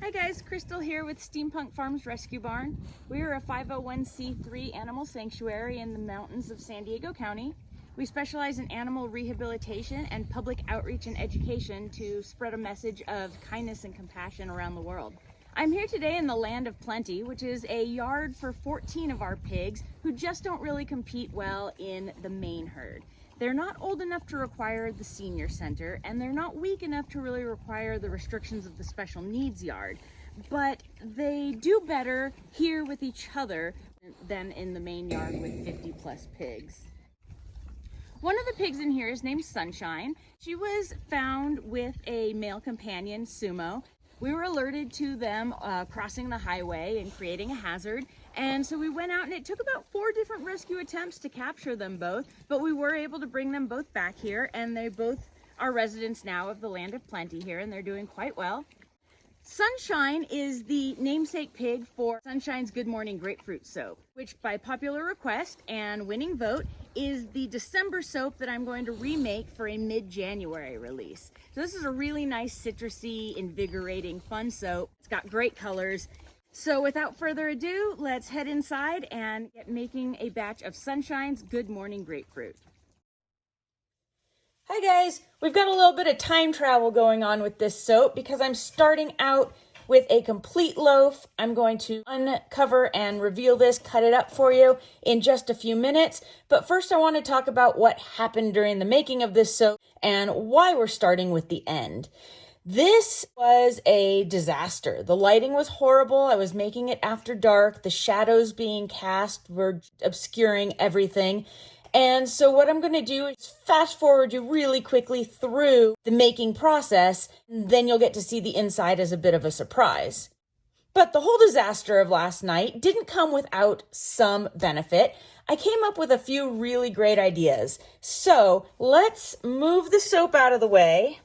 Hi guys, Crystal here with Steampunk Farms Rescue Barn. We are a 501c3 animal sanctuary in the mountains of San Diego County. We specialize in animal rehabilitation and public outreach and education to spread a message of kindness and compassion around the world. I'm here today in the Land of Plenty, which is a yard for 14 of our pigs who just don't really compete well in the main herd. They're not old enough to require the senior center, and they're not weak enough to really require the restrictions of the special needs yard, but they do better here with each other than in the main yard with 50 plus pigs. One of the pigs in here is named Sunshine. She was found with a male companion, Sumo. We were alerted to them crossing the highway and creating a hazard. And so we went out, and it took about 4 different rescue attempts to capture them both, but we were able to bring them both back here, and they both are residents now of the Land of Plenty here, and they're doing quite well. Sunshine is the namesake pig for Sunshine's Good Morning Grapefruit soap, which by popular request and winning vote is the December soap that I'm going to remake for a mid-January release. So this is a really nice citrusy, invigorating, fun soap. It's got great colors. So without further ado, let's head inside and get making a batch of Sunshine's Good Morning Grapefruit. Hi guys, we've got a little bit of time travel going on with this soap because I'm starting out with a complete loaf. I'm going to uncover and reveal this, cut it up for you in just a few minutes. But first I want to talk about what happened during the making of this soap and why we're starting with the end. This was a disaster. The lighting was horrible. I was making it after dark. The shadows being cast were obscuring everything. And so what I'm going to do is fast forward you really quickly through the making process. Then you'll get to see the inside as a bit of a surprise. But the whole disaster of last night didn't come without some benefit. I came up with a few really great ideas. So let's move the soap out of the way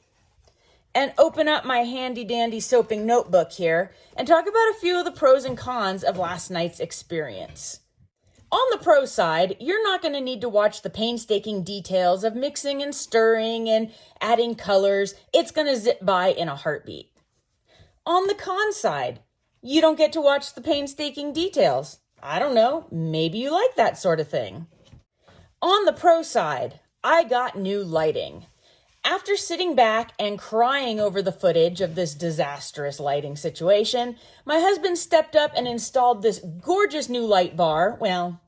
and open up my handy dandy soaping notebook here and talk about a few of the pros and cons of last night's experience. On the pro side, you're not going to need to watch the painstaking details of mixing and stirring and adding colors. It's going to zip by in a heartbeat. On the con side, you don't get to watch the painstaking details. I don't know, maybe you like that sort of thing. On the pro side, I got new lighting. After sitting back and crying over the footage of this disastrous lighting situation, my husband stepped up and installed this gorgeous new light bar. Well,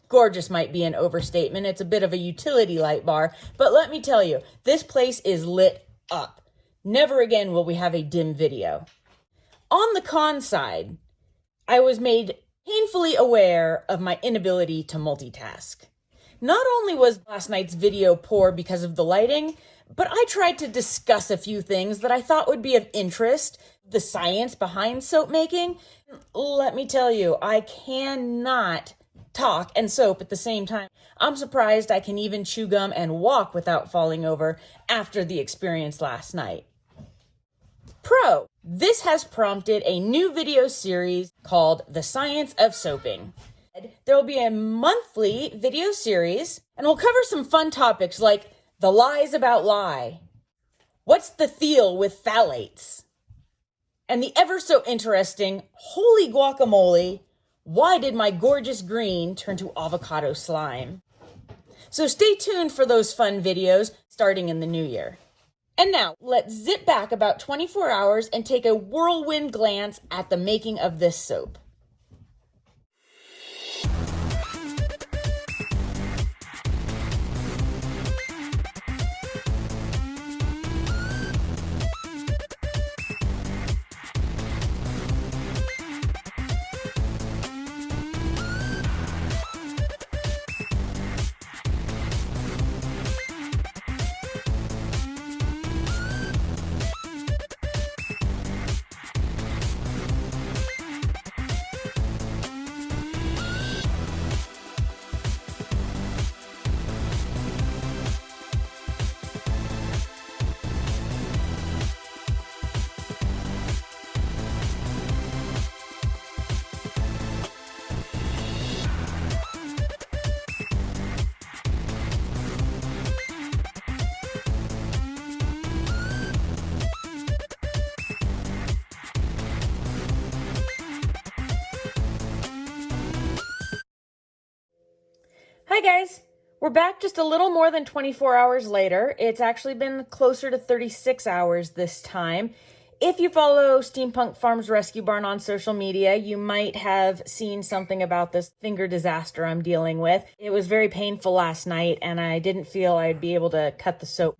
gorgeous might be an overstatement. It's a bit of a utility light bar. But let me tell you, this place is lit up. Never again will we have a dim video. On the con side, I was made painfully aware of my inability to multitask. Not only was last night's video poor because of the lighting, but I tried to discuss a few things that I thought would be of interest, the science behind soap making. Let me tell you, I cannot talk and soap at the same time. I'm surprised I can even chew gum and walk without falling over after the experience last night. Pro, this has prompted a new video series called The Science of Soaping. There will be a monthly video series, and we'll cover some fun topics like the lies about lye, what's the thiel with phthalates, and the ever so interesting, holy guacamole, why did my gorgeous green turn to avocado slime? So stay tuned for those fun videos starting in the new year. And now, let's zip back about 24 hours and take a whirlwind glance at the making of this soap. Hi guys, we're back just a little more than 24 hours later. It's actually been closer to 36 hours this time. If you follow Steampunk Farms Rescue Barn on social media, you might have seen something about this finger disaster I'm dealing with. It was very painful last night and I didn't feel I'd be able to cut the soap.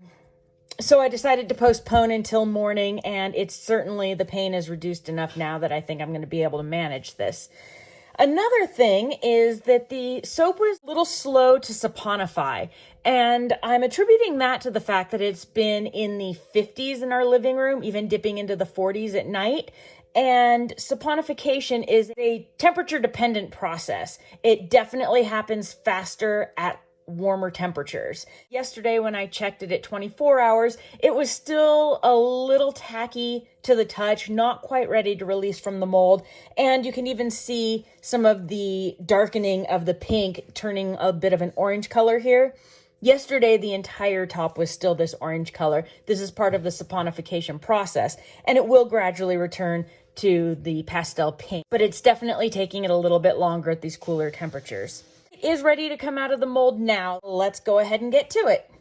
So I decided to postpone until morning, and it's certainly, the pain is reduced enough now that I think I'm going to be able to manage this. Another thing is that the soap was a little slow to saponify, and I'm attributing that to the fact that it's been in the 50s in our living room, even dipping into the 40s at night. And saponification is a temperature-dependent process. It definitely happens faster at warmer temperatures. Yesterday when I checked it at 24 hours, it was still a little tacky to the touch, not quite ready to release from the mold. And you can even see some of the darkening of the pink turning a bit of an orange color here. Yesterday, the entire top was still this orange color. This is part of the saponification process, and it will gradually return to the pastel pink, but it's definitely taking it a little bit longer at these cooler temperatures. It is ready to come out of the mold now. Let's go ahead and get to it.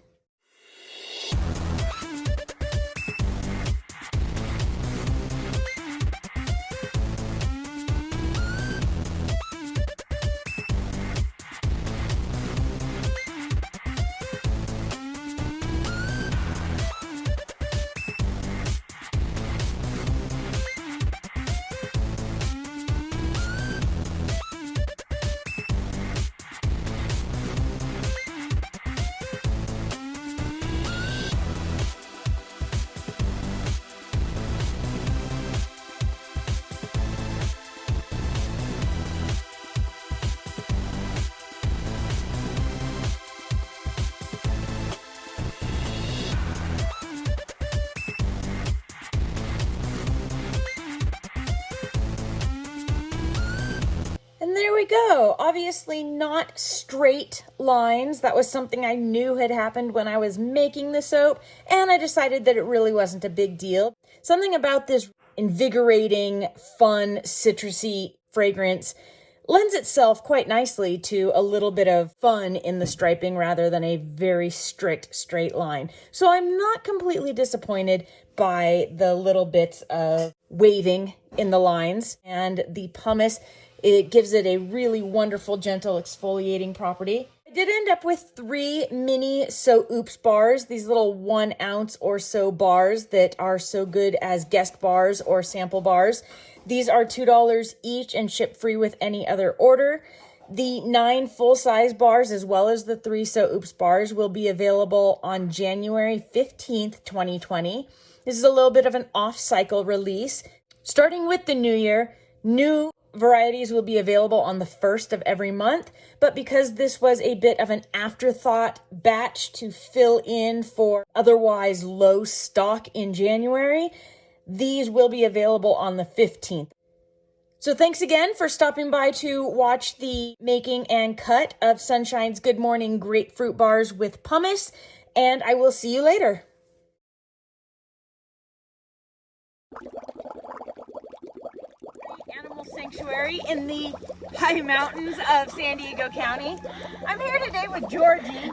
And there we go. Obviously not straight lines. That was something I knew had happened when I was making the soap, and I decided that it really wasn't a big deal. Something about this invigorating, fun, citrusy fragrance lends itself quite nicely to a little bit of fun in the striping rather than a very strict straight line. So I'm not completely disappointed by the little bits of waving in the lines, and the pumice, it gives it a really wonderful, gentle exfoliating property. I did end up with 3 mini So Oops bars, these little 1 ounce or so bars that are so good as guest bars or sample bars. These are $2 each and ship free with any other order. The 9 full-size bars, as well as the 3 So Oops bars, will be available on January 15th, 2020. This is a little bit of an off-cycle release. Starting with the new year, new varieties will be available on the 1st of every month, but because this was a bit of an afterthought batch to fill in for otherwise low stock in January, these will be available on the 15th. So thanks again for stopping by to watch the making and cut of Sunshine's Good Morning Grapefruit bars with pumice, and I will see you later. Animal sanctuary in the high mountains of San Diego County. I'm here today with Georgie,